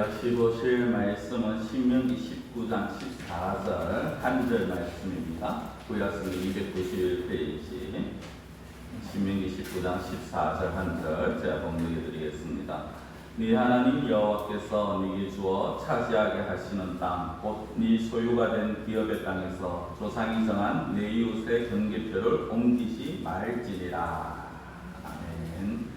우리가 15실 말씀은 신명기 19장 14절 한 절 말씀입니다. 구약성경 291페이지 신명기 19장 14절 한 절 제가 봉독해 드리겠습니다. 네 하나님 여호와께서 네게 주어 차지하게 하시는 땅 곧 네 소유가 된 기업의 땅에서 조상이 정한 내 이웃의 경계표를 옮기지 말지니라. 아멘.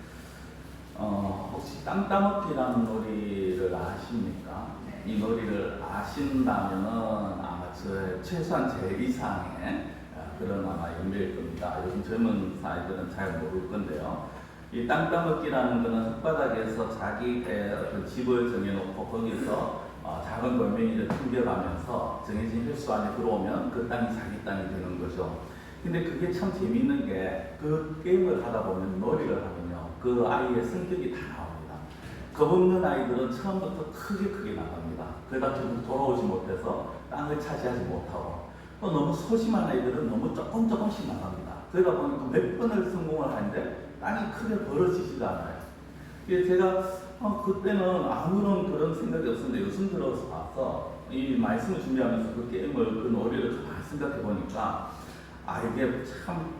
혹시 땅 따먹기라는 놀이를 아십니까? 이 놀이를 아신다면은 아마 최소한 제 이상의 그런 아마 연배일 겁니다. 요즘 젊은 아이들은 잘 모를 건데요. 이 땅 따먹기라는 것은 흙바닥에서 자기의 어떤 집을 정해놓고 거기서 작은 돌멩이를 튕겨가면서 정해진 횟수 안에 들어오면 그 땅이 자기 땅이 되는 거죠. 근데 그게 참 재미있는 게 그 게임을 하다 보면 놀이를 하면요. 그 아이의 성격이 다 나옵니다. 겁없는 아이들은 처음부터 크게 나갑니다. 그러다 결국 돌아오지 못해서 땅을 차지하지 못하고 또 너무 소심한 아이들은 너무 조금씩 나갑니다. 그러다 보니까 몇 번을 성공을 하는데 땅이 크게 벌어지지가 않아요. 제가 그때는 아무런 그런 생각이 없었는데 요즘 들어서 봐서 이 말씀을 준비하면서 그 게임을 그 놀이를 좀 생각해 보니까 이게 참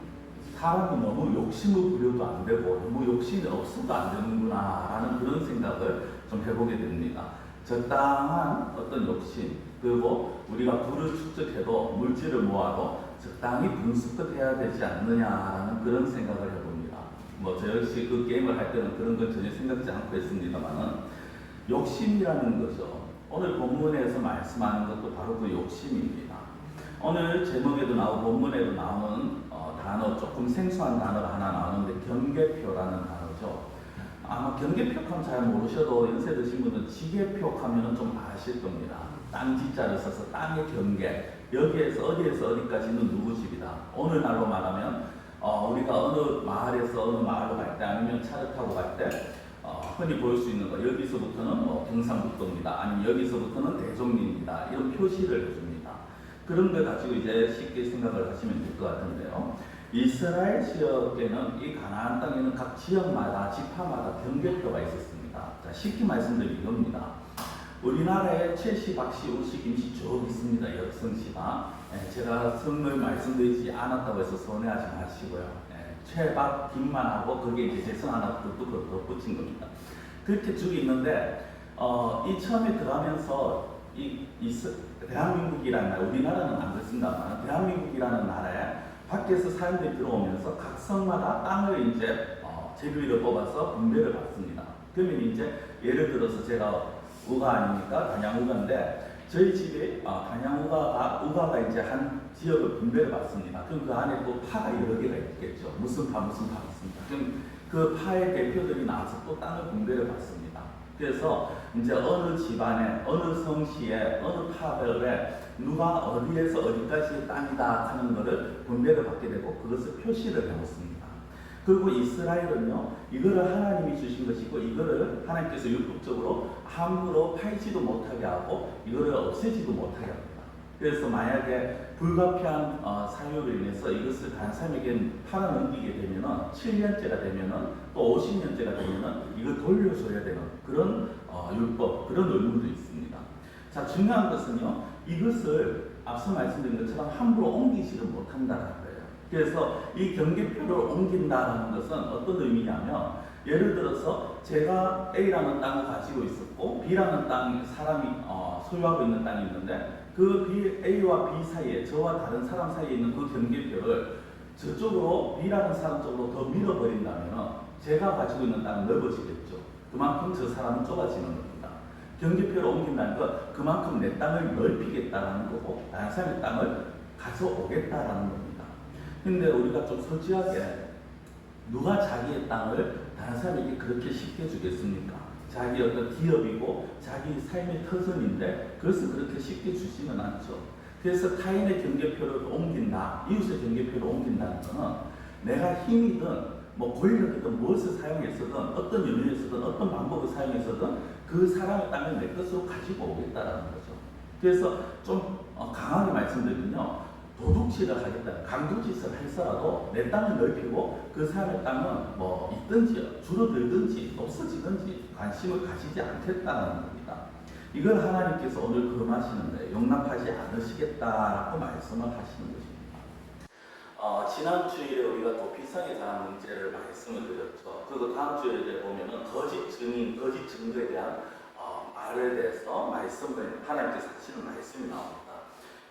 사람이 너무 욕심을 부려도 안 되고 너무 욕심이 없어도 안 되는구나 라는 그런 생각을 좀 해보게 됩니다. 적당한 어떤 욕심, 그리고 우리가 부를 축적해도 물질을 모아도 적당히 분수껏 해야 되지 않느냐라는 그런 생각을 해봅니다. 저 역시 그 게임을 할 때는 그런 건 전혀 생각지 않고 했습니다만은 욕심이라는 거죠. 오늘 본문에서 말씀하는 것도 바로 그 욕심입니다. 오늘 제목에도 나오고 본문에도 나오는 단어, 조금 생소한 단어가 하나 나오는데 경계표라는 단어죠. 아마 경계표 하면 잘 모르셔도 연세 드신 분은 지계표 하면 좀 아실 겁니다. 땅 지자를 써서 땅의 경계, 여기에서 어디에서 어디까지는 누구 집이다. 오늘날로 말하면 우리가 어느 마을에서 어느 마을로 갈 때 아니면 차를 타고 갈 때 흔히 볼 수 있는 거, 여기서부터는 경상북도입니다. 아니면 여기서부터는 대종리입니다. 이런 표시를 해줍니다. 그런 걸 가지고 이제 쉽게 생각을 하시면 될 것 같은데요. 이스라엘 지역에는 이 가나안 땅에는 각 지역마다 지파마다 경계표가 있었습니다. 자, 쉽게 말씀드리면 이겁니다. 우리나라에 최씨박씨, 우씨, 김씨 쭉 있습니다. 역성씨가. 제가 성을 말씀드리지 않았다고 해서 손해하지 마시고요. 최박, 김만 하고 거기에 이제 재성 하나 또 붙인 겁니다. 그렇게 쭉 있는데 이 처음에 들어가면서 대한민국이라는 나라, 우리나라는 안 그렇습니다만 대한민국이라는 나라에 밖에서 사람들이 들어오면서 각 성마다 땅을 이제 제비를 뽑아서 분배를 받습니다. 그러면 이제 예를 들어서 제가 우가 아닙니까? 단양우가인데 저희 집에 우가가 이제 한 지역을 분배를 받습니다. 그럼 그 안에 또 파가 여러 개가 있겠죠. 무슨 파 있습니다. 그럼 그 파의 대표들이 나와서 또 땅을 분배를 받습니다. 그래서 이제 어느 집안에, 어느 성시에, 어느 파별에 누가 어디에서 어디까지의 땅이다 하는 것을 분배를 받게 되고 그것을 표시를 해놓습니다. 그리고 이스라엘은요, 이거를 하나님이 주신 것이고 이거를 하나님께서 율법적으로 함부로 팔지도 못하게 하고 이거를 없애지도 못하게 합니다. 그래서 만약에 불가피한 사유로 인해서 이것을 다른 사람에게 팔아넘기게 되면은 7년째가 되면은 또 50년째가 되면은 이걸 돌려줘야 되는 그런 율법, 그런 의무도 있습니다. 자, 중요한 것은요, 이것을 앞서 말씀드린 것처럼 함부로 옮기지를 못한다는 거예요. 그래서 이 경계표를 옮긴다는 것은 어떤 의미냐면 예를 들어서 제가 A라는 땅을 가지고 있었고 B라는 사람이 소유하고 있는 땅이 있는데 그 A와 B 사이에 저와 다른 사람 사이에 있는 그 경계표를 저쪽으로 B라는 사람 쪽으로 더 밀어버린다면 제가 가지고 있는 땅은 넓어지겠죠. 그만큼 저 사람은 좁아지는 겁니다. 경계표를 옮긴다는 건 그만큼 내 땅을 넓히겠다는 거고 다른 사람의 땅을 가져오겠다는 겁니다. 근데 우리가 좀 솔직하게 누가 자기의 땅을 다른 사람에게 그렇게 쉽게 주겠습니까? 자기 어떤 기업이고 자기 삶의 터전인데 그것을 그렇게 쉽게 주지는 않죠. 그래서 타인의 경계표를 옮긴다, 이웃의 경계표를 옮긴다는 것은 내가 힘이든 권력이든 무엇을 사용해서든 어떤 연유에서든 어떤 방법을 사용해서든 그 사람의 땅을 내 것으로 가지고 오겠다는 거죠. 그래서 좀 강하게 말씀드리면요, 도둑질을 하겠다, 강도짓을 할서라도 내 땅을 넓히고 그 사람의 땅은 있든지 줄어들든지 없어지든지 관심을 가지지 않겠다는 겁니다. 이걸 하나님께서 오늘 금하시는데 용납하지 않으시겠다라고 말씀을 하시는 것입니다. 지난 주일에 우리가 도피성에 관한 문제를 말씀을 드렸죠. 그리고 다음 주일에 보면은 거짓 증인, 거짓 증거에 대한 말에 대해서 말씀을 하나님께서 하시는 말씀이 나옵니다.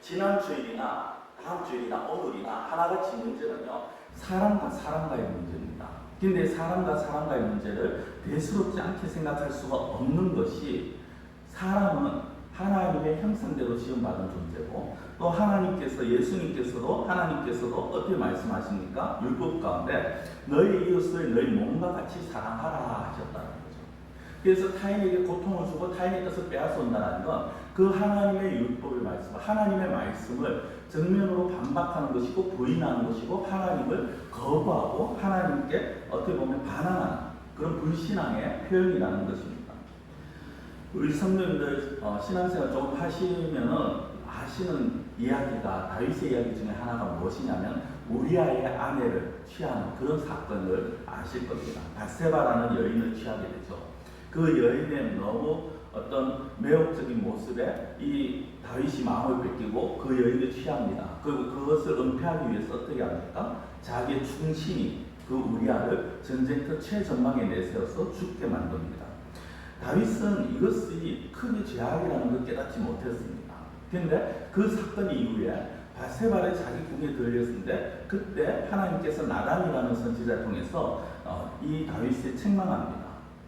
지난 주일이나 다음 주일이나 오늘이나 하나같이 문제는요, 사람과 사람과의 문제입니다. 근데 사람과 사람과의 문제를 대수롭지 않게 생각할 수가 없는 것이, 사람은 하나님의 형상대로 지음받은 존재고, 또 하나님께서, 예수님께서도 어떻게 말씀하십니까? 율법 가운데 너희 이웃을 너희 몸과 같이 사랑하라 하셨다는 거죠. 그래서 타인에게 고통을 주고 타인의 뜻을 빼앗아온다는 건 그 하나님의 율법의 말씀, 하나님의 말씀을 정면으로 반박하는 것이고 부인하는 것이고, 하나님을 거부하고 하나님께 어떻게 보면 반항하는 그런 불신앙의 표현이라는 것입니다. 우리 성도님들 신앙생활 조금 하시면은 아시는 이야기가, 다윗의 이야기 중에 하나가 무엇이냐면 우리아의 아내를 취하는 그런 사건을 아실 겁니다. 밧세바라는 여인을 취하게 되죠. 그 여인의 너무 어떤 매혹적인 모습에 이 다윗이 마음을 뺏기고 그 여인을 취합니다. 그리고 그것을 은폐하기 위해서 어떻게 합니까? 자기의 충신이 그 우리아를 전쟁터 최전방에 내세워서 죽게 만듭니다. 다윗은 이것이 크게 죄악이라는 걸 깨닫지 못했습니다. 그런데 그 사건 이후에 밧세바를 자기 궁에 들렸는데, 그때 하나님께서 나단이라는 선지자를 통해서 이 다윗을 책망합니다.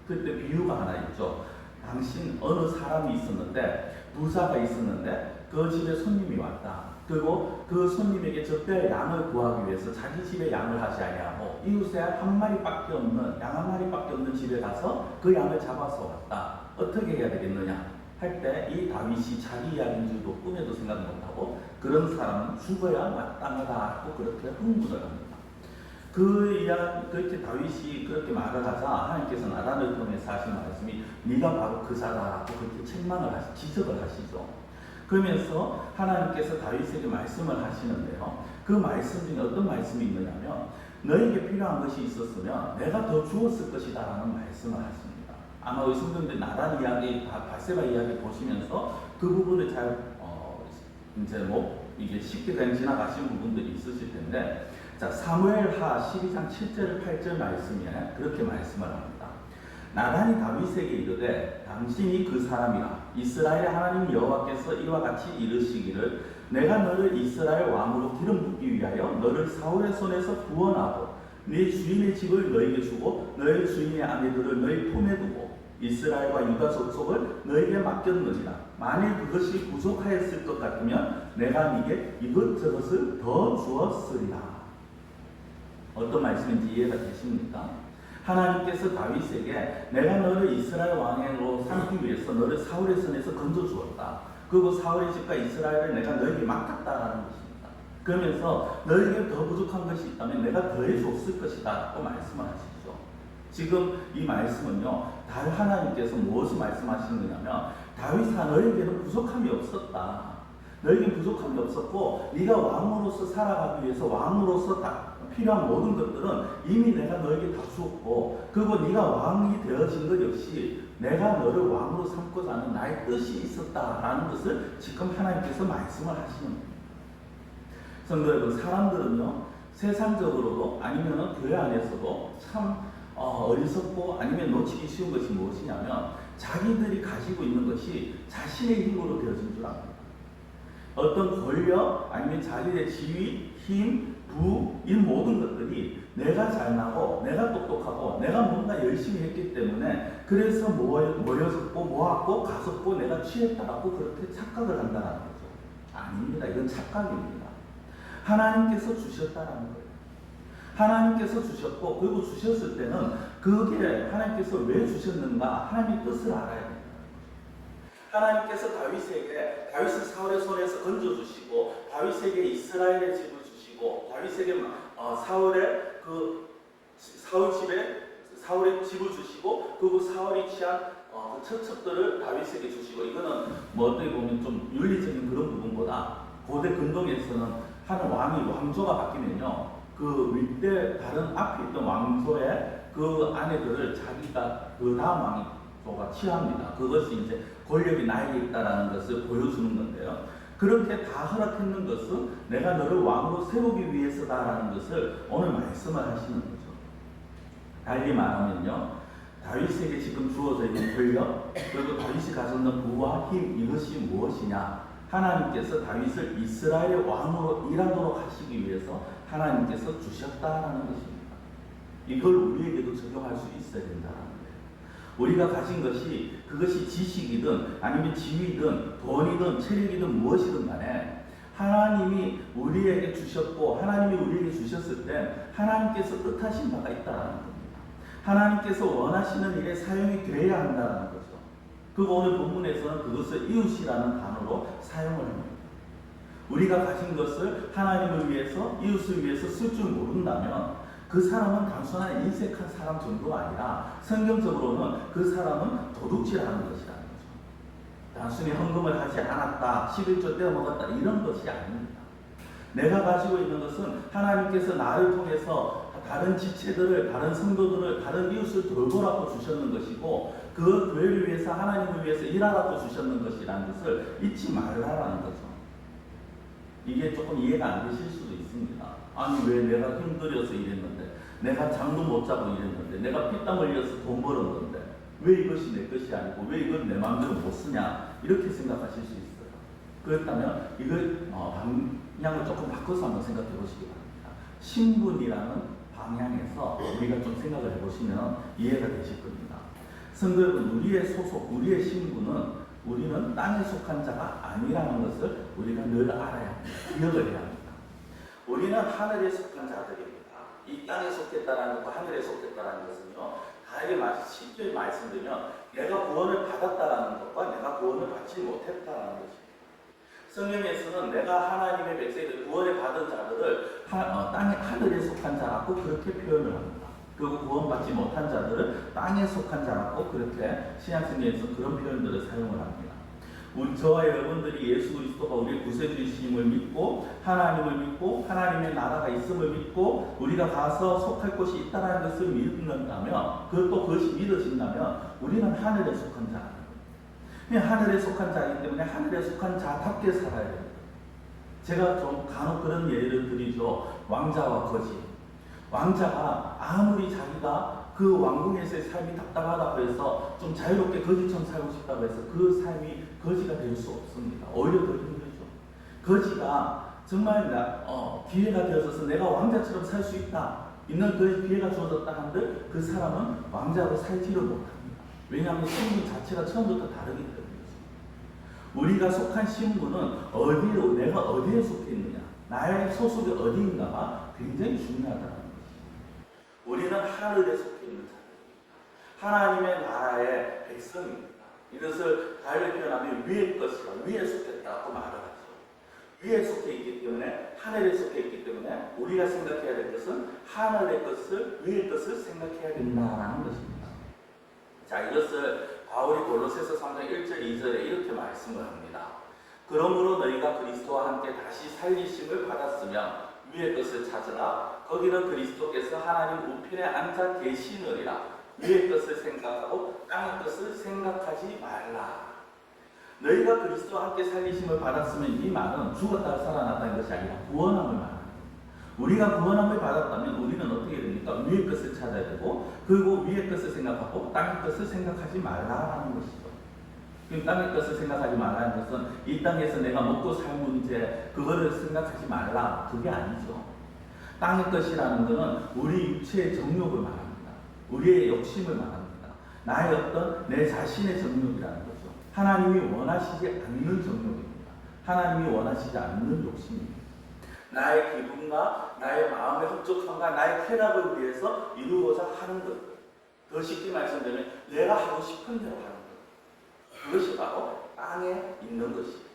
그때 비유가 하나 있죠. 당신 어느 사람이 있었는데, 부자가 있었는데 그 집에 손님이 왔다. 그리고 그 손님에게 적대의 양을 구하기 위해서 자기 집에 양을 하지 아니하고 이웃에 한 마리밖에 없는, 양 한 마리밖에 없는 집에 가서 그 양을 잡아서 왔다. 어떻게 해야 되겠느냐 할 때 이 다윗이 자기 이야기인 줄도 꿈에도 생각 못하고 그런 사람은 죽어야 마땅하다고 그렇게 흥분을 합니다. 그렇게 다윗이 그렇게 말을 하자 하나님께서 나단을 통해서 하신 말씀이 네가 바로 그 자다라고 그렇게 지적을 하시죠. 그러면서 하나님께서 다윗에게 말씀을 하시는데요, 그 말씀 중에 어떤 말씀이 있느냐면 너에게 필요한 것이 있었으면 내가 더 주었을 것이다 라는 말씀을 하십니다. 아마 우리 성도님들 나단 이야기, 밧세바 이야기 보시면서 그 부분을 잘 이게 쉽게 그냥 지나가신 부분들이 있으실 텐데, 자, 사무엘하 12장 7절 8절 말씀에 그렇게 말씀을 합니다. 나단이 다윗에게 이르되 당신이 그 사람이라. 이스라엘의 하나님 여호와께서 이와 같이 이르시기를 내가 너를 이스라엘 왕으로 기름 붓기 위하여 너를 사울의 손에서 구원하고 네 주인의 집을 너에게 주고 너의 주인의 아내들을 너희 품에 두고 이스라엘과 유다 족속을 너에게 맡겼느니라. 만일 그것이 부족하였을 것 같으면 내가 네게 이것저것을 더 주었으리라. 어떤 말씀인지 이해가 되십니까? 하나님께서 다윗에게 내가 너를 이스라엘 왕으로 삼기 위해서 너를 사울의 손에서 건져주었다. 그리고 사울의 집과 이스라엘을 내가 너에게 맡겼다라는 것입니다. 그러면서 너에게 더 부족한 것이 있다면 내가 더해줬을 것이다 또 말씀을 하시죠. 지금 이 말씀은요, 하나님께서 무엇을 말씀하시는 거냐면 다윗아, 너에게는 부족함이 없었다. 너에게는 부족함이 없었고 네가 왕으로서 살아가기 위해서 왕으로서 필요한 모든 것들은 이미 내가 너에게 다 주었고, 그리고 네가 왕이 되어진 것 역시 내가 너를 왕으로 삼고자 하는 나의 뜻이 있었다라는 것을 지금 하나님께서 말씀을 하시는 겁니다. 성도 여러분, 사람들은요 세상적으로도 아니면 교회 안에서도 참 어리석고 아니면 놓치기 쉬운 것이 무엇이냐면 자기들이 가지고 있는 것이 자신의 힘으로 되어진 줄 압니다. 어떤 권력 아니면 자기의 지위, 힘, 부, 이 모든 것들이 내가 잘나고 내가 똑똑하고 내가 뭔가 열심히 했기 때문에 그래서 모여졌고 모았고 가졌고 내가 취했다라고 그렇게 착각을 한다는 거죠. 아닙니다. 이건 착각입니다. 하나님께서 주셨다라는 거예요. 하나님께서 주셨고, 그리고 주셨을 때는 그게 하나님께서 왜 주셨는가 하나님의 뜻을 알아야 됩니다. 하나님께서 다윗을 사울의 손에서 건져주시고 다윗에게 이스라엘의 집을 주시고 다윗에게 사울의 집을 주시고, 그리고 사울이 취한 처첩들을 다윗에게 주시고, 이거는 어떻게 보면 좀 윤리적인 그런 부분보다 고대 근동에서는 한 왕조가 바뀌면요, 그 윗대 다른 앞에 있던 왕조의 그 아내들을 자기가 그 다음 왕이 조가 취합니다. 그것이 이제 권력이 나에게 있다라는 것을 보여주는 건데요. 그렇게 다 허락했는 것은 내가 너를 왕으로 세우기 위해서다라는 것을 오늘 말씀을 하시는 거죠. 달리 말하면요, 다윗에게 지금 주어져 있는 권력, 그리고 다윗이 가졌는 부와 힘, 이것이 무엇이냐? 하나님께서 다윗을 이스라엘의 왕으로 일하도록 하시기 위해서 하나님께서 주셨다라는 것입니다. 이걸 우리에게도 적용할 수 있어야 된다는 거예요. 우리가 가진 것이 그것이 지식이든 아니면 지위든 돈이든 체력이든 무엇이든 간에 하나님이 우리에게 주셨고 하나님이 우리에게 주셨을 때 하나님께서 뜻하신 바가 있다는 겁니다. 하나님께서 원하시는 일에 사용이 되어야 한다는 거죠. 그리고 오늘 본문에서는 그것을 이웃이라는 단어로 사용을 합니다. 우리가 가진 것을 하나님을 위해서 이웃을 위해서 쓸 줄 모른다면 그 사람은 단순한 인색한 사람 정도가 아니라 성경적으로는 그 사람은 도둑질하는 것이라는 거죠. 단순히 헌금을 하지 않았다, 11조 떼어먹었다 이런 것이 아닙니다. 내가 가지고 있는 것은 하나님께서 나를 통해서 다른 지체들을, 다른 성도들을, 다른 이웃을 돌보라고 주셨는 것이고 그 교회를 위해서 하나님을 위해서 일하라고 주셨는 것이라는 것을 잊지 말라라는 거죠. 이게 조금 이해가 안 되실 수도 있습니다. 아니 왜 내가 힘들어서 일했는데, 내가 잠도 못 자고 일했는데, 내가 피땀 흘려서 돈 벌었는데 왜 이것이 내 것이 아니고 왜 이걸 내 마음대로 못 쓰냐 이렇게 생각하실 수 있어요. 그렇다면 이걸 방향을 조금 바꿔서 한번 생각해 보시기 바랍니다. 신분이라는 방향에서 우리가 좀 생각을 해보시면 이해가 되실 겁니다. 성도 여러분, 우리의 소속, 우리의 신분은 우리는 땅에 속한 자가 아니라는 것을 우리가 늘 알아야 합니다. 기억을 해야 합니다. 우리는 하늘에 속한 자들입니다. 이 땅에 속했다라는 것과 하늘에 속했다라는 것은요, 다르게 쉽게 말씀드리면 내가 구원을 받았다라는 것과 내가 구원을 받지 못했다라는 것입니다. 성경에서는 내가 하나님의 백성들 구원을 받은 자들을 땅에 하늘에 속한 자라고 그렇게 표현을 합니다. 그리고 구원받지 못한 자들을 땅에 속한 자라고 그렇게 신약성경에서 그런 표현들을 사용을 합니다. 저와 여러분들이 예수 그리스도가 우리의 구세주이심을 믿고 하나님을 믿고 하나님의 나라가 있음을 믿고 우리가 가서 속할 곳이 있다는 것을 믿는다면, 그것도 그것이 믿어진다면 우리는 하늘에 속한 자입니다. 그냥 하늘에 속한 자이기 때문에 하늘에 속한 자답게 살아야 됩니다. 제가 좀 간혹 그런 예를 드리죠. 왕자와 거지. 왕자가 아무리 자기가 그 왕궁에서의 삶이 답답하다고 해서 좀 자유롭게 거지처럼 살고 싶다고 해서 그 삶이 거지가 될 수 없습니다. 오히려 더 힘들죠. 거지가 정말 기회가 되어져서 내가 왕자처럼 살 수 있다, 있는 그 기회가 주어졌다 한들 그 사람은 왕자로 살지를 못합니다. 왜냐하면 신분 자체가 처음부터 다르기 때문이죠. 우리가 속한 신분은 어디로, 내가 어디에 속해 있느냐, 나의 소속이 어디인가가 굉장히 중요하다는 것입니다. 우리는 하늘에 속해 있는 자들입니다. 하나님의 나라의 백성입니다. 이것을 다르게 표현하면 위의 것이라, 위에 속했다고 말을 하죠. 위에 속해 있기 때문에, 하늘에 속해 있기 때문에 우리가 생각해야 될 것은 하늘의 것을, 위의 것을 생각해야 된다는 것입니다. 자, 이것을 바울이 골로새서 3장 1절 2절에 이렇게 말씀을 합니다. 그러므로 너희가 그리스도와 함께 다시 살리심을 받았으면 위의 것을 찾으라. 거기는 그리스도께서 하나님 우편에 앉아 계시느니라. 위의 것을 생각하고 땅의 것을 생각하지 말라. 너희가 그리스도와 함께 살리심을 받았으면, 이 말은 죽었다가 살아났다는 것이 아니라 구원함을 말합니다. 우리가 구원함을 받았다면 우리는 어떻게 됩니까? 위의 것을 찾아야 되고, 그리고 위의 것을 생각하고 땅의 것을 생각하지 말라라는 것이죠. 그럼 땅의 것을 생각하지 말라는 것은 이 땅에서 내가 먹고 살 문제, 그거를 생각하지 말라, 그게 아니죠. 땅의 것이라는 것은 우리 육체의 정욕을 말합니다. 우리의 욕심을 말합니다. 나의 어떤 내 자신의 정욕이라는 거죠. 하나님이 원하시지 않는 정욕입니다. 하나님이 원하시지 않는 욕심입니다. 나의 기분과 나의 마음의 흡족함과 나의 쾌락을 위해서 이루고자 하는 것. 더 쉽게 말씀드리면 내가 하고 싶은 대로 하는 것. 그것이 바로 땅에 있는 것입니다.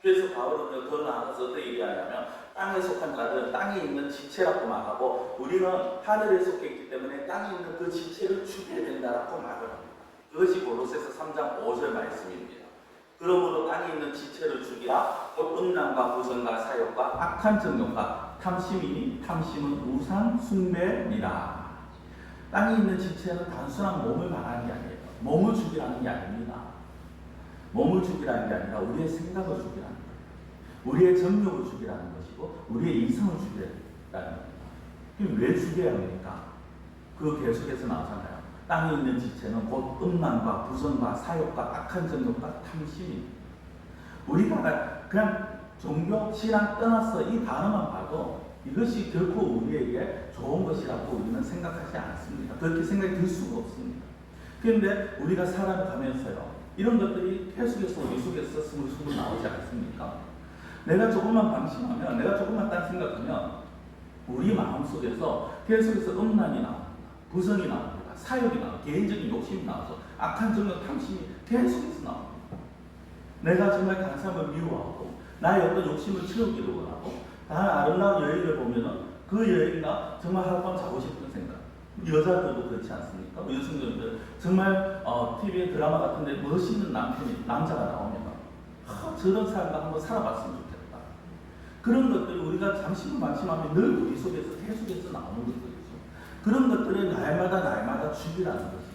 그래서 바울은 더 나아가서 어떻게 얘기하냐면, 땅에 속한 자들은 땅에 있는 지체라고 말하고 우리는 하늘에 속해 있기 때문에 땅에 있는 그 지체를 죽여야 된다라고 말을 합니다. 그것이 골로새서 3장 5절 말씀입니다. 그러므로 땅에 있는 지체를 죽이라. 곧 음란과 부정과 사욕과 악한 정욕과 탐심이니 탐심은 우상 숭배니라. 땅에 있는 지체는 단순한 몸을 말하는 게 아니에요. 몸을 죽이라는 게 아닙니다. 몸을 죽이라는 게 아니라 우리의 생각을 죽이라는 거예요. 우리의 정욕을 죽이라는 것이고 우리의 이성을 죽이라는 겁니다. 그럼 왜 죽여야 합니까? 그 계속해서 나오잖아요. 땅에 있는 지체는 곧 음란과 부정과 사욕과 악한 정욕과 탐심입니다. 우리가 그냥 종교, 신앙 떠나서 이 단어만 봐도 이것이 결코 우리에게 좋은 것이라고 우리는 생각하지 않습니다. 그렇게 생각이 들 수가 없습니다. 그런데 우리가 살아가면서요, 이런 것들이 계속해서 우리 속에서 스물스물 나오지 않습니까? 내가 조금만 방심하면, 내가 조금만 딴 생각하면 우리 마음속에서 계속해서 음란이 나옵니다. 부정이 나옵니다. 사욕이 나옵니다. 개인적인 욕심이 나와서 악한 정욕, 탐심이 계속해서 나옵니다. 내가 정말 간사함을 미워하고 나의 어떤 욕심을 채우기를 원하고 다른 아름다운 여인을 보면은 그 여인과 정말 하룻밤 자고 싶은 생각. 여자들도 그렇지 않습니까? 여성들은 정말 TV에 드라마 같은데 멋있는 남자가 나오면 저런 사람과 한번 살아봤으면 좋겠다. 그런 것들이 우리가 잠시만심하면 늘 우리 속에서 계속해서 나오는 것들이죠. 그런 것들을 날마다 죽이라는 것입니다.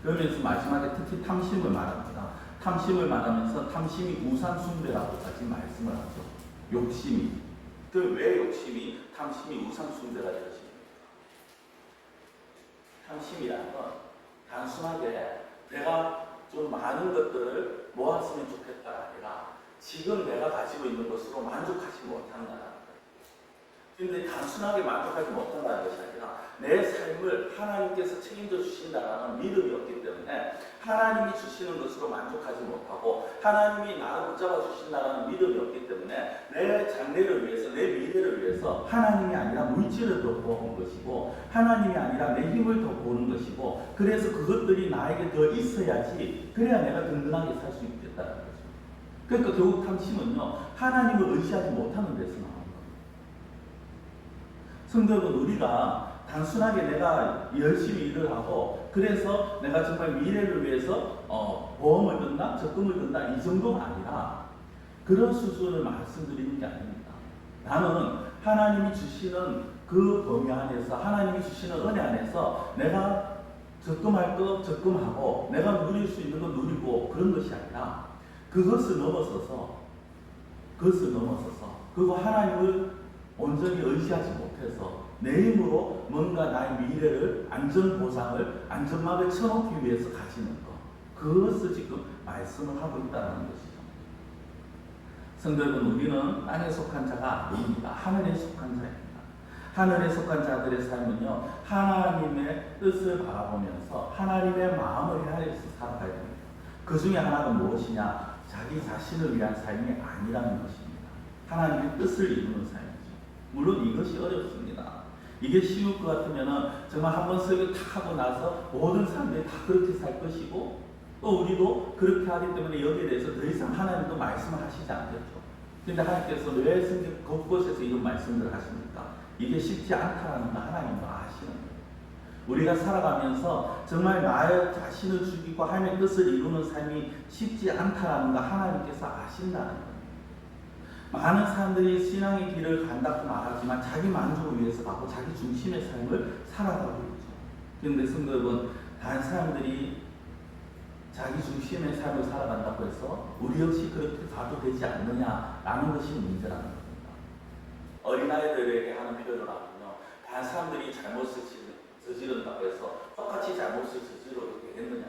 그러면서 마지막에 특히 탐심을 말합니다. 탐심을 말하면서 탐심이 우상숭배라고까지 말씀을 하죠. 욕심이. 왜 욕심이, 탐심이 우상숭배가 되어집니까? 탐심이라는 건 단순하게 내가 좀 많은 것들을 모았으면 좋겠다가 아니라 지금 내가 가지고 있는 것으로 만족하지 못한다는 거예요. 그런데 단순하게 만족하지 못한다는 것이 아니라 내 삶을 하나님께서 책임져 주신다는 믿음이 없기 때문에 하나님이 주시는 것으로 만족하지 못하고 하나님이 나를 붙잡아 주신다는 믿음이 없기 때문에 내 장래를 위해서, 내 미래를 위해서 하나님이 아니라 물질을 더 보는 것이고 하나님이 아니라 내 힘을 더 보는 것이고 그래서 그것들이 나에게 더 있어야지 그래야 내가 든든하게 살 수 있겠다는 거죠. 그러니까 결국 탐심은요, 하나님을 의지하지 못하는 데서 나옵니다. 성도 여러분, 우리가 단순하게 내가 열심히 일을 하고 그래서 내가 정말 미래를 위해서 보험을 든다, 적금을 든다 이 정도가 아니라 그런 수준을 말씀드리는 게 아닙니다. 나는 하나님이 주시는 그 범위 안에서 하나님이 주시는 은혜 안에서 내가 적금할 거 적금하고 내가 누릴 수 있는 거 누리고 그런 것이 아니라 그것을 넘어서서 그리고 하나님을 온전히 의지하지 못해서 내 힘으로 뭔가 나의 미래를 안전보장을 안전막을 쳐놓기 위해서 가지는 것, 그것을 지금 말씀을 하고 있다는 것이죠. 성도 여러분, 우리는 땅에 속한 자가 아닙니다. 하늘에 속한 자입니다. 하늘에 속한 자들의 삶은요, 하나님의 뜻을 바라보면서 하나님의 마음을 헤아려서 살아가야 됩니다. 그 중에 하나가 무엇이냐? 자기 자신을 위한 삶이 아니라는 것입니다. 하나님의 뜻을 이루는 삶이죠. 물론 이것이 어렵습니다. 이게 쉬울 것 같으면은 정말 한번 설교 탁 하고 나서 모든 사람들이 다 그렇게 살 것이고 또 우리도 그렇게 하기 때문에 여기에 대해서 더 이상 하나님도 말씀을 하시지 않겠죠. 그런데 하나님께서 왜 성경 곳곳에서 이런 말씀들을 하십니까? 이게 쉽지 않다라는 거 하나님도 아시는 거예요. 우리가 살아가면서 정말 나의 자신을 죽이고 하나님의 뜻을 이루는 삶이 쉽지 않다라는 거 하나님께서 아신다는 거예요. 많은 사람들이 신앙의 길을 간다고 말하지만 자기 만족을 위해서 가고 자기 중심의 삶을 살아가고 있죠. 그런데 성도 여러분, 다른 사람들이 자기 중심의 삶을 살아간다고 해서 우리 역시 그렇게 가도 되지 않느냐라는 것이 문제라는 겁니다. 어린아이들에게 하는 표현을 하면요, 다른 사람들이 잘못을 저지른다고 해서 똑같이 잘못을 저지러도 되겠느냐.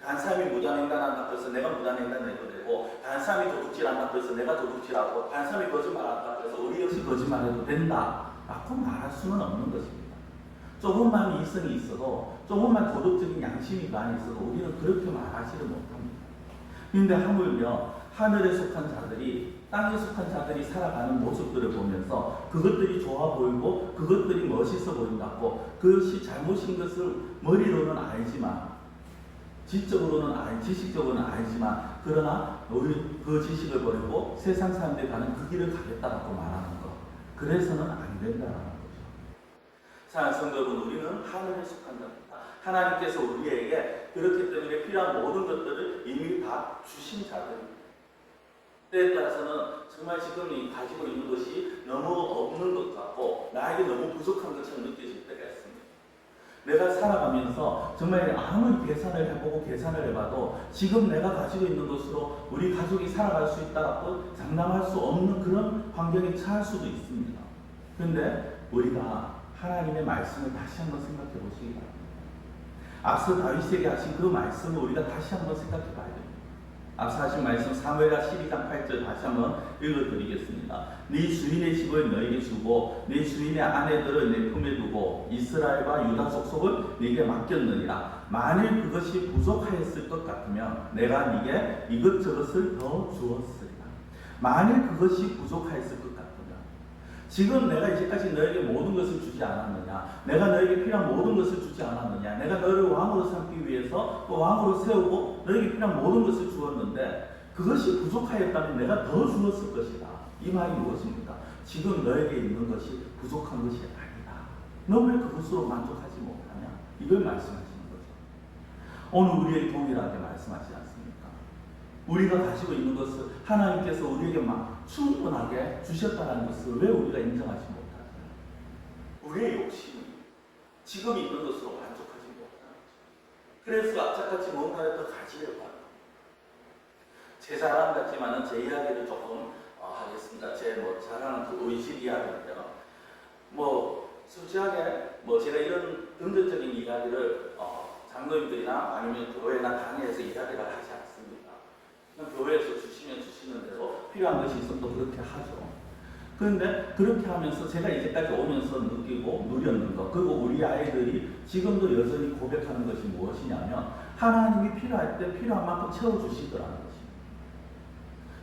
다른 사람이 무단횡단한다고 해서 내가 무단횡단해도 되고 다른 사람이 도둑질한다고 해서 내가 도둑질하고 다른 사람이 거짓말한다고 해서 우리 역시 거짓말해도 된다 라고 말할 수는 없는 것입니다. 조금만 이성이 있어도 조금만 도덕적인 양심이 많이 있어도 우리는 그렇게 말하지를 못합니다. 그런데 하물며 하늘에 속한 자들이 땅에 속한 자들이 살아가는 모습들을 보면서 그것들이 좋아 보이고 그것들이 멋있어 보인다고 그것이 잘못인 것을 머리로는 알지만 지식적으로는 알지만 그러나 우리 그 지식을 버리고 세상 사람들이 가는 그 길을 가겠다라고 말하는 것, 그래서는 안 된다는 거죠. 사랑하는 성도 여러분, 우리는 하늘에 속한 자입니다. 하나님께서 우리에게 그렇기 때문에 필요한 모든 것들을 이미 다 주신 자들입니다. 때에 따라서는 정말 지금 가지고 있는 것이 너무 없는 것 같고 나에게 너무 부족한 것처럼 느껴질 때가 있습니다. 내가 살아가면서 정말 아무리 계산을 해보고 계산을 해봐도 지금 내가 가지고 있는 것으로 우리 가족이 살아갈 수 있다고 장담할 수 없는 그런 환경에 처할 수도 있습니다. 그런데 우리가 하나님의 말씀을 다시 한번 생각해 보시기 바랍니다. 앞서 다윗에게 하신 그 말씀을 우리가 다시 한번 생각해 봐야 됩니다. 앞서 하신 말씀 사무엘하 12장 8절 다시 한번 읽어드리겠습니다. 네 주인의 집을 너에게 주고 네 주인의 아내들을 내 품에 두고 이스라엘과 유다 족속을 네게 맡겼느니라. 만일 그것이 부족하였을 것 같으면 내가 네게 이것저것을 더 주었으리라. 만일 그것이 부족하였을 것 같으면 지금 내가 이제까지 너에게 모든 것을 주지 않았느냐, 내가 너에게 필요한 모든 것을 주지 않았느냐, 내가 너를 왕으로 삼기 위해서 또 왕으로 세우고 너에게 필요한 모든 것을 주었는데 그것이 부족하였다면 내가 더 주었을 것이다. 이 말이 무엇입니까? 지금 너에게 있는 것이 부족한 것이 아니다. 너 왜 그것으로 만족하지 못하냐? 이걸 말씀하시는 거죠. 오늘 우리에게 동일하게 말씀하지 않습니까? 우리가 가지고 있는 것을 하나님께서 우리에게 막 충분하게 주셨다는 것을 왜 우리가 인정하지 못할까요? 우리의 욕심이 지금 있는 것으로 만족하지 못하는 거죠. 그래서 악착같이 뭔가를 더 가지려고 합니다. 제 자랑 같지만은 제 이야기를 조금 하겠습니다. 제 자랑은 그 우리 집 이야기인데요. 솔직하게 제가 이런 금전적인 이야기를 장로님들이나 아니면 교회나 당회에서 이야기를 하지 않습니다. 교회에서 주시면 주시는 대로 필요한 것이 있으면 또 그렇게 하죠. 그런데 그렇게 하면서 제가 이제까지 오면서 느끼고 누렸는 것, 그리고 우리 아이들이 지금도 여전히 고백하는 것이 무엇이냐면 하나님이 필요할 때 필요한 만큼 채워주시더라는 것입니다.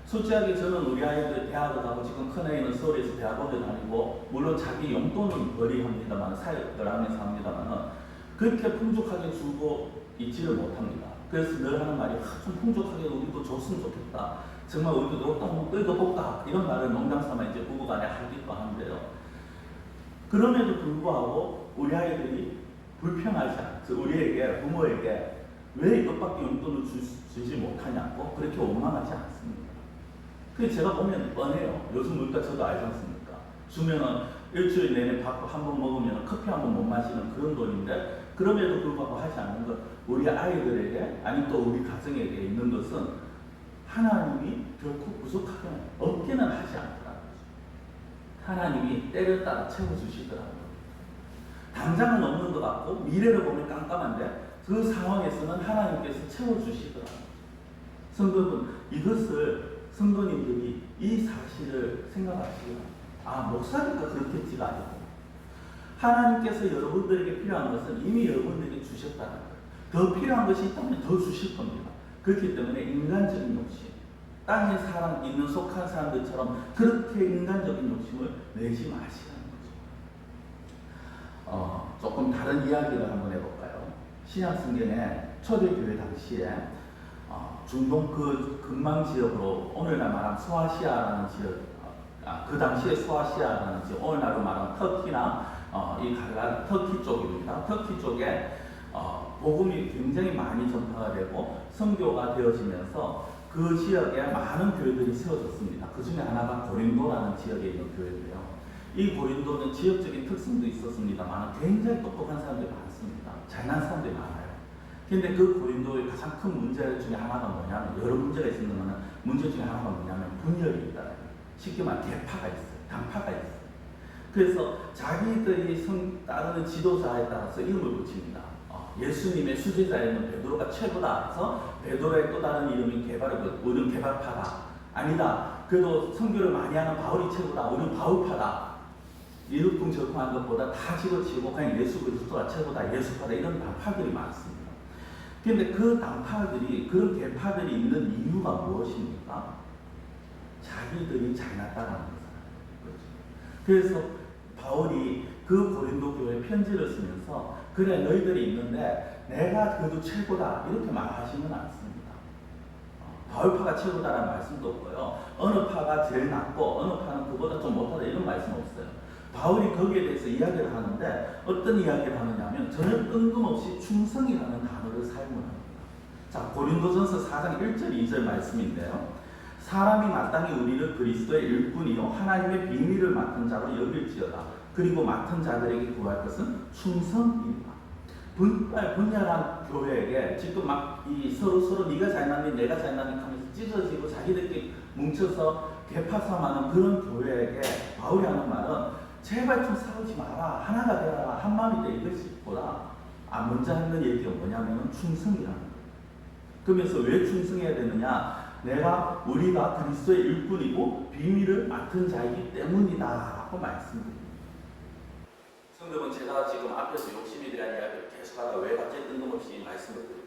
솔직하게 저는 우리 아이들 대학을 가고 지금 큰애는 서울에서 대학원을 다니고 물론 자기 용돈은 벌이합니다만 사역을 하면서 합니다만 그렇게 풍족하게 주고 있지를 못합니다. 그래서 늘 하는 말이 좀 풍족하게 우리도 줬으면 좋겠다. 정말 우리도 로또 한번 끌어볼까? 이런 말을 농담삼아 이제 부부간에 하기도 하는데요. 그럼에도 불구하고 우리 아이들이 불평하지 않죠. 우리에게 부모에게 왜 이것밖에 용돈을 주지 못하냐고 그렇게 원망하지 않습니다. 그게 제가 보면 뻔해요. 요즘 물가 저도 알지 않습니까? 주면은 일주일 내내 밥 한 번 먹으면 커피 한 번 못 마시는 그런 돈인데 그럼에도 불구하고 하지 않는 것, 우리 아이들에게 아니 또 우리 가정에게 있는 것은 하나님이 결코 부족하게 없게는 하지 않더라는 거죠. 하나님이 때를 따라 채워주시더라는 거죠. 당장은 없는 것 같고 미래를 보면 깜깜한데 그 상황에서는 하나님께서 채워주시더라는 거죠. 성도분, 이것을 성도님들이 이 사실을 생각하시기 바랍니다. 목사니까 그렇겠지가 아니고 하나님께서 여러분들에게 필요한 것은 이미 여러분들에게 주셨다는 거예요. 더 필요한 것이 있다면 더 주실 겁니다. 그렇기 때문에 인간적인 욕심, 땅에 있는 속한 사람들처럼 그렇게 인간적인 욕심을 내지 마시라는 거죠. 조금 다른 이야기를 한번 해볼까요? 신약성경에 초대교회 당시에 중동 그 근방 지역으로 오늘날 말하면 소아시아라는 지역, 그 당시에 소아시아라는 지역, 오늘날로 말하면 터키나 이 터키 쪽입니다. 터키 쪽에 복음이 굉장히 많이 전파가 되고 선교가 되어지면서 그 지역에 많은 교회들이 세워졌습니다. 그 중에 하나가 고린도라는 지역에 있는 교회인데요. 이 고린도는 지역적인 특성도 있었습니다만 굉장히 똑똑한 사람들이 많습니다. 잘난 사람들이 많아요. 근데 그 고린도의 가장 큰 문제 중에 하나가 뭐냐면, 여러 문제가 있습니다만 문제 중에 하나가 뭐냐면 분열이 있다. 쉽게 말해 계파가 있어요. 당파가 있어요. 그래서 자기들이 따르는 지도자에 따라서 이름을 붙입니다. 예수님의 수제자에는 베드로가 최고다. 그래서 베드로의 또 다른 이름이 우리는 개발파다. 아니다. 그래도 선교를 많이 하는 바울이 최고다. 우리는 바울파다. 이륙풍적한 것보다 다 집어치우고 그냥 예수 그리스도가 최고다. 예수파다. 이런 당파들이 많습니다. 그런데 그 당파들이, 그런 개파들이 있는 이유가 무엇입니까? 자기들이 잘났다는 거죠. 그래서 바울이 그 고린도 교회에 편지를 쓰면서 그래 너희들이 있는데 내가 그래도 최고다 이렇게 말하시는 않습니다. 바울파가 최고다라는 말씀도 없고요. 어느 파가 제일 낫고 어느 파는 그보다 좀 못하다 이런 말씀 없어요. 바울이 거기에 대해서 이야기를 하는데 어떤 이야기를 하느냐면 전혀 뜬금없이 충성이라는 단어를 사용을 합니다. 자, 고린도전서 4장 1절 2절 말씀인데요. 사람이 마땅히 우리를 그리스도의 일꾼이요 하나님의 비밀을 맡은 자로 여길지어다. 그리고 맡은 자들에게 구할 것은 충성이다. 분열한 교회에게 지금 막 이 서로 네가 잘났니 내가 잘났니 하면서 찢어지고 자기들끼리 뭉쳐서 개파싸움하는 그런 교회에게 바울이 하는 말은 제발 좀 싸우지 마라, 하나가 되라, 한 마음이 돼, 이것이보다 먼저 하는 얘기가 뭐냐면 충성이라는 거예요. 그러면서 왜 충성해야 되느냐? 우리가 그리스도의 일꾼이고 비밀을 맡은 자이기 때문이다 라고 말씀드립니다. 성도분, 제가 지금 앞에서 욕심에 대한 이야기를 계속하다가 왜 갑자기 뜬금없이 말씀을 드릴까요?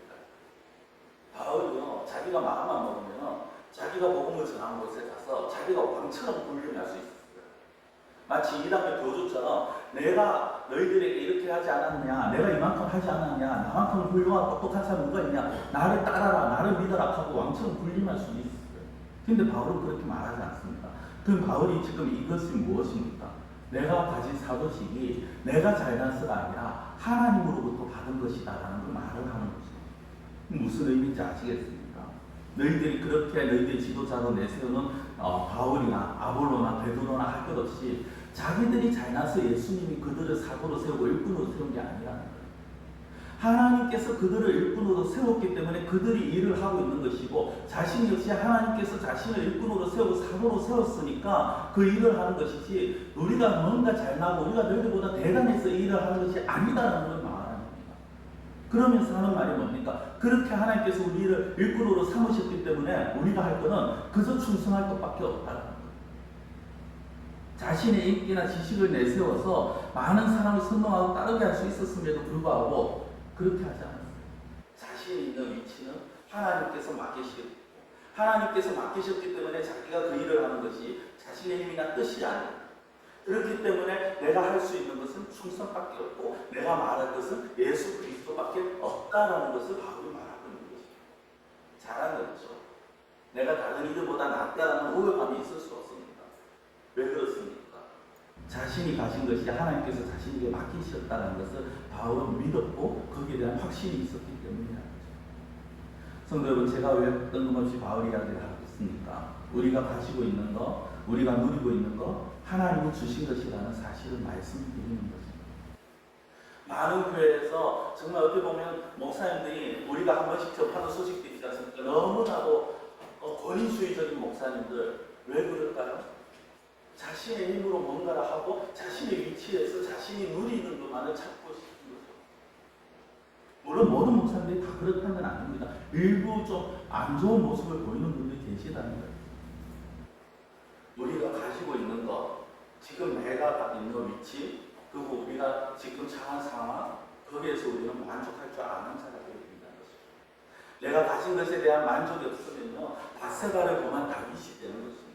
바울이요, 자기가 마음만 먹으면 자기가 복음을 전하는 곳에 가서 자기가 왕처럼 군림할 수 있었어요. 마치 이단의 교주처럼 내가 너희들에게 이렇게 하지 않았냐, 내가 이만큼 하지 않았냐, 나만큼 훌륭한 똑똑한 사람 누가 있냐, 나를 따라라, 나를 믿어라 하고 왕처럼 군림할 수 있었어요. 근데 바울은 그렇게 말하지 않습니다. 그럼 바울이 지금 이것이 무엇입니까? 내가 가진 사도식이 내가 잘난서가 아니라 하나님으로부터 받은 것이다 라는 걸 말을 하는 거죠. 무슨 의미인지 아시겠습니까? 너희들이 그렇게 너희들이 지도자로 내세우는 바울이나 아볼로나 베드로나 할 것 없이 자기들이 잘나서 예수님이 그들을 사도로 세우고 일꾼으로 세운 게 아니라는 거예요. 하나님께서 그들을 일꾼으로 세웠기 때문에 그들이 일을 하고 있는 것이고, 자신 역시 하나님께서 자신을 일꾼으로 세우고 사도로 세웠으니까 그 일을 하는 것이지, 우리가 뭔가 잘나고 우리가 너희들보다 대단해서 일을 하는 것이 아니다라는 걸 말하는 겁니다. 그러면서 하는 말이 뭡니까? 그렇게 하나님께서 우리를 일꾼으로 삼으셨기 때문에 우리가 할 것은 그저 충성할 것밖에 없다는 거예요. 자신의 인기나 지식을 내세워서 많은 사람을 선동하고 따르게 할 수 있었음에도 불구하고 그렇게 하지 않았어요. 자신이 있는 위치는 하나님께서 맡기셨고, 하나님께서 맡기셨기 때문에 자기가 그 일을 하는 것이 자신의 힘이나 뜻이 아니에요. 그렇기 때문에 내가 할 수 있는 것은 충성밖에 없고 내가 말할 것은 예수 그리스도밖에 없다라는 것을 바울이 말하고 있는 것입니다. 잘한 거죠. 내가 다른 이들보다 낫다라는 우월감이 있을 수 없습니다. 왜 그렇습니까? 자신이 가진 것이 하나님께서 자신에게 맡기셨다는 것을 바울은 믿었고 거기에 대한 확신이 있었기 때문이라는 거죠. 성도 여러분, 제가 왜 뜬금없이 바울 이야기를 하고 있습니까? 우리가 가지고 있는 것, 우리가 누리고 있는 것, 하나님이 주신 것이라는 사실을 말씀드리는 것입니다. 많은 교회에서 정말 어떻게 보면 목사님들이 우리가 한 번씩 접하는 소식도 있지 않습니까? 너무나도 권위주의적인 목사님들, 왜 그럴까요? 자신의 힘으로 뭔가를 하고 자신의 위치에서 자신이 누리는 것만을 찾고 싶은 거죠. 물론 모든 목사님들이 다 그렇다는 건 아닙니다. 일부 좀 안 좋은 모습을 보이는 분들이 계시다는 거예요. 우리가 가지고 있는 것, 지금 내가 있는 위치, 그리고 우리가 지금 처한 상황, 거기에서 우리는 만족할 줄 아는 자가 되어야 된다는 것입니다. 내가 가진 것에 대한 만족이 없으면요, 바세바를 범한 다윗이 되는 것입니다.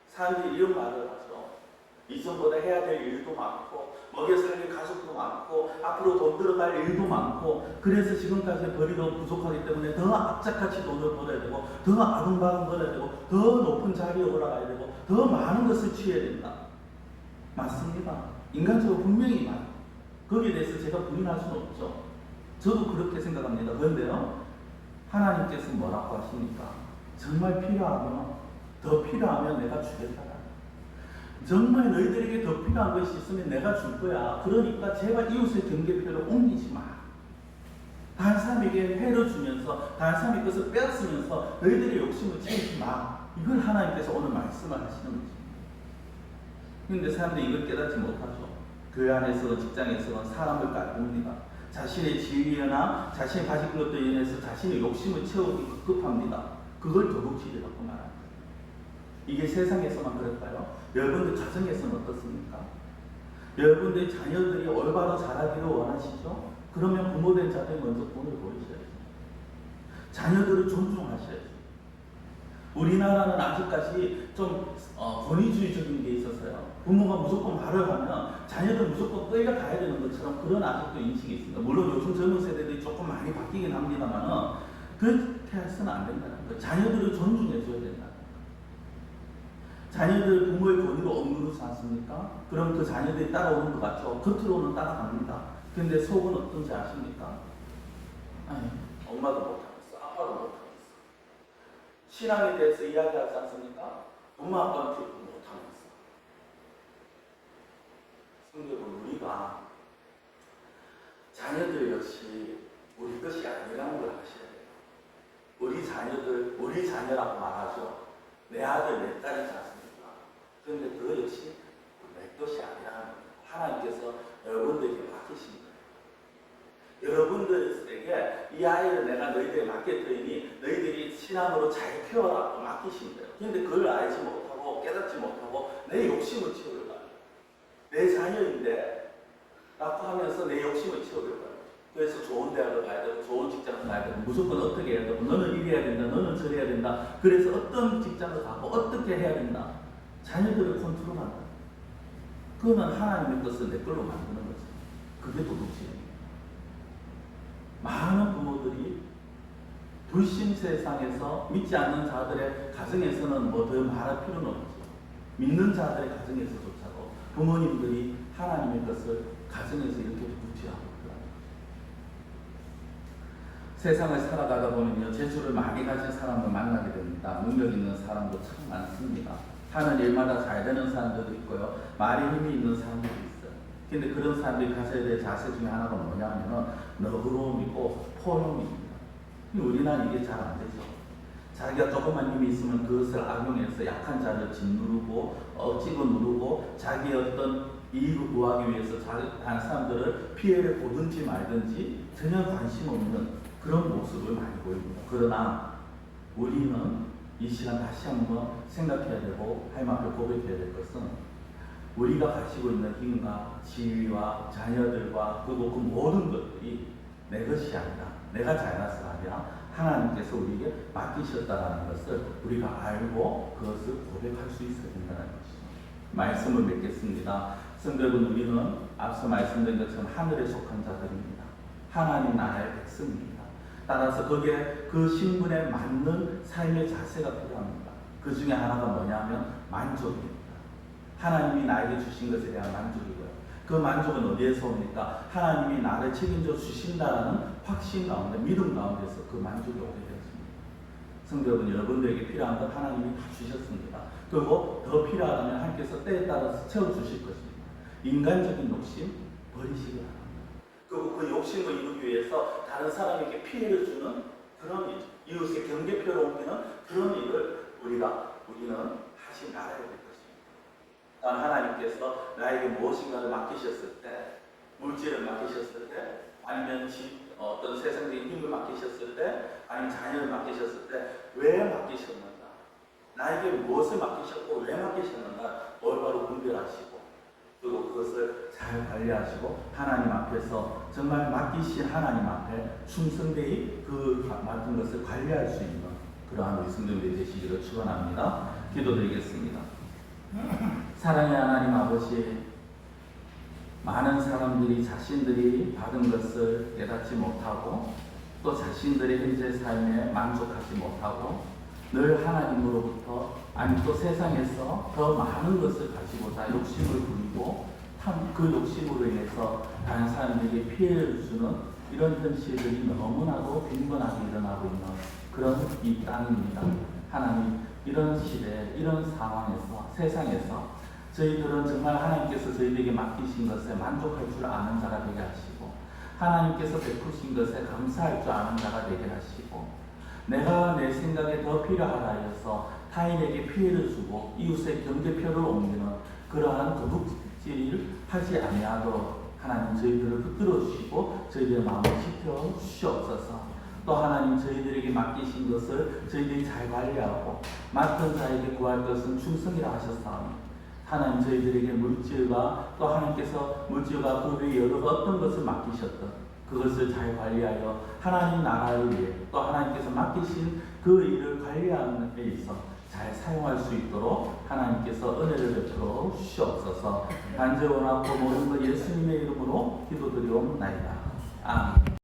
사람들이 이런 말을 하죠. 이전보다 해야 될 일도 많고, 먹여 살릴 가족도 많고, 앞으로 돈 들어갈 일도 많고, 그래서 지금까지 벌이도 부족하기 때문에 더 악착같이 돈을 벌어야 되고, 더 아둥바둥 벌어야 되고, 더 높은 자리에 올라가야 되고, 더 많은 것을 취해야 된다. 맞습니다. 인간적으로 분명히 맞아요. 거기에 대해서 제가 부인할 수는 없죠. 저도 그렇게 생각합니다. 그런데요, 하나님께서 뭐라고 하십니까? 정말 필요하면, 더 필요하면 내가 주겠다. 정말 너희들에게 더 필요한 것이 있으면 내가 줄 거야. 그러니까 제발 이웃의 경계표를 옮기지 마. 다른 사람에게 회를 주면서 다른 사람의 것을 빼앗으면서 너희들의 욕심을 채우지 마. 이걸 하나님께서 오늘 말씀을 하시는 거죠. 그런데 사람들이 이걸 깨닫지 못하죠. 교회 안에서도 직장에서도 사람을 깔봅니다. 자신의 지위나 자신이 가진 것도 인해서 자신의 욕심을 채우기 급급합니다. 그걸 도둑질이라고 말합니다. 이게 세상에서만 그럴까요? 여러분들 가정에서는 어떻습니까? 여러분들의 자녀들이 올바로 자라기를 원하시죠? 그러면 부모된 자들이 먼저 돈을 벌이셔야죠. 자녀들을 존중하셔야죠. 우리나라는 아직까지 좀 권위주의적인 게 있어서요. 부모가 무조건 말을 하면 자녀들 무조건 끌려가야 되는 것처럼 그런 아직도 인식이 있습니다. 물론 요즘 젊은 세대들이 조금 많이 바뀌긴 합니다만 그렇게 해서는 안 된다는 거예요. 자녀들을 존중해줘야 된다. 자녀들 부모의 권위로 억누르지 않습니까? 그럼 그 자녀들이 따라오는 것 같죠? 겉으로는 따라갑니다. 그런데 속은 어떤지 아십니까? 아니, 엄마도 못하겠어. 아빠도 못하겠어. 신앙에 대해서 이야기하지 않습니까? 엄마 아빠한테 못하겠어. 성경은 우리가 자녀들 역시 우리 것이 아니라는 걸 아셔야 돼요. 우리 자녀들, 우리 자녀라고 말하죠. 내 아들, 내 딸이지 않습니까? 그런데 그 역시 내 것이 아니라는 거예요. 하나님께서 여러분들에게 맡기신 거예요. 여러분들에게 이 아이를 내가 너희들에게 맡겼더니 너희들이 신앙으로 잘 키워라고 맡기신 거예요. 그런데 그걸 알지 못하고 깨닫지 못하고 내 욕심을 채우려고 합니다. 내 자녀인데 라고 하면서 내 욕심을 채우려고 합니다. 그래서 좋은 대학을 가야 되고 좋은 직장을 가야 되고 무조건 어떻게 해야 되고 너는 이래야 된다 너는 저래야 된다. 그래서 어떤 직장을 가고 어떻게 해야 된다. 자녀들을 컨트롤한다. 그거는 하나님의 것을 내 걸로 만드는 거죠. 그게 도둑질입니다. 많은 부모들이 불신 세상에서 믿지 않는 자들의 가정에서는 뭐 더 말할 필요는 없죠. 믿는 자들의 가정에서조차도 부모님들이 하나님의 것을 가정에서 이렇게 도둑질하고 세상을 살아가다 보면요, 재주를 많이 가진 사람을 만나게 됩니다. 능력 있는 사람도 참 많습니다. 하는 일마다 잘 되는 사람들도 있고요, 말에 힘이 있는 사람들도 있어요. 근데 그런 사람들이 가져야 될 자세 중에 하나가 뭐냐면은 너그러움이고 포용입니다. 우리나라는 이게 잘 안 되죠. 자기가 조금만 힘이 있으면 그것을 악용해서 약한 자를 짓누르고 억지로 누르고 자기의 어떤 이익을 구하기 위해서 다른 사람들을 피해를 보든지 말든지 전혀 관심 없는 그런 모습을 많이 보입니다. 그러나 우리는 이 시간 다시 한번 생각해야 되고 하나님 앞에 고백해야 될 것은 우리가 가지고 있는 힘과 지위와 자녀들과 그리고 그 모든 것들이 내 것이 아니라 내가 잘나서 아니라 하나님께서 우리에게 맡기셨다는 것을 우리가 알고 그것을 고백할 수 있어야 된다는 것이죠. 말씀을 맺겠습니다. 성도 여러분, 우리는 앞서 말씀드린 것처럼 하늘에 속한 자들입니다. 하나님 나라의 백성입니다. 따라서 거기에 그 신분에 맞는 삶의 자세가 필요합니다. 그 중에 하나가 뭐냐면 만족입니다. 하나님이 나에게 주신 것에 대한 만족이고요. 그 만족은 어디에서 옵니까? 하나님이 나를 책임져 주신다라는 확신 가운데, 믿음 가운데서 그 만족이 오게 되었습니다. 성도 여러분, 여러분들에게 필요한 것 하나님이 다 주셨습니다. 그리고 더 필요하다면 하나님께서 때에 따라서 채워주실 것입니다. 인간적인 욕심 버리시기 바랍니다. 그리고 그 욕심을 이루기 위해서 다른 사람에게 피해를 주는 그런 일, 이웃의 경계표를 옮기는 그런 일을 우리는 하지 말아야 될 것입니다. 단 하나님께서 나에게 무엇인가를 맡기셨을 때, 물질을 맡기셨을 때, 아니면 어떤 세상적인 힘을 맡기셨을 때, 아니면 자녀를 맡기셨을 때 왜 맡기셨는가? 나에게 무엇을 맡기셨고 왜 맡기셨는가? 올바로 분별하시고 그리고 그것을 잘 관리하시고 하나님 앞에서 정말 맡기신 하나님 앞에 충성되이 그 맡은 것을 관리할 수 있는 그러한 우리 성도님들이 되시기를 축원합니다. 기도드리겠습니다. 사랑의 하나님 아버지, 많은 사람들이 자신들이 받은 것을 깨닫지 못하고 또 자신들의 현재 삶에 만족하지 못하고 늘 하나님으로부터 아니 또 세상에서 더 많은 것을 가지고자 욕심을 부리고 그 욕심으로 인해서 다른 사람들에게 피해를 주는 이런 현실들이 너무나도 빈번하게 일어나고 있는 그런 이 땅입니다. 하나님, 이런 시대, 이런 상황에서, 세상에서 저희들은 정말 하나님께서 저희들에게 맡기신 것에 만족할 줄 아는 자가 되게 하시고 하나님께서 베푸신 것에 감사할 줄 아는 자가 되게 하시고 내가 내 생각에 더 필요하다 해서 타인에게 피해를 주고 이웃의 경계표를 옮기는 그러한 도둑질을 하지 아니하도록 하나님 저희들을 붙들어 주시고 저희들의 마음을 지켜 주시옵소서. 또 하나님 저희들에게 맡기신 것을 저희들이 잘 관리하고 맡은 자에게 구할 것은 충성이라 하셨사오니 하나님 저희들에게 물질과 또 하나님께서 물질과 그 외에 여러 어떤 것을 맡기셨던 그것을 잘 관리하여 하나님 나라를 위해 또 하나님께서 맡기신 그 일을 관리하는 데 있어 잘 사용할 수 있도록 하나님께서 은혜를 베풀어 주시옵소서. 간절히 원하고 모든 것 예수님의 이름으로 기도드리옵나이다. 아멘.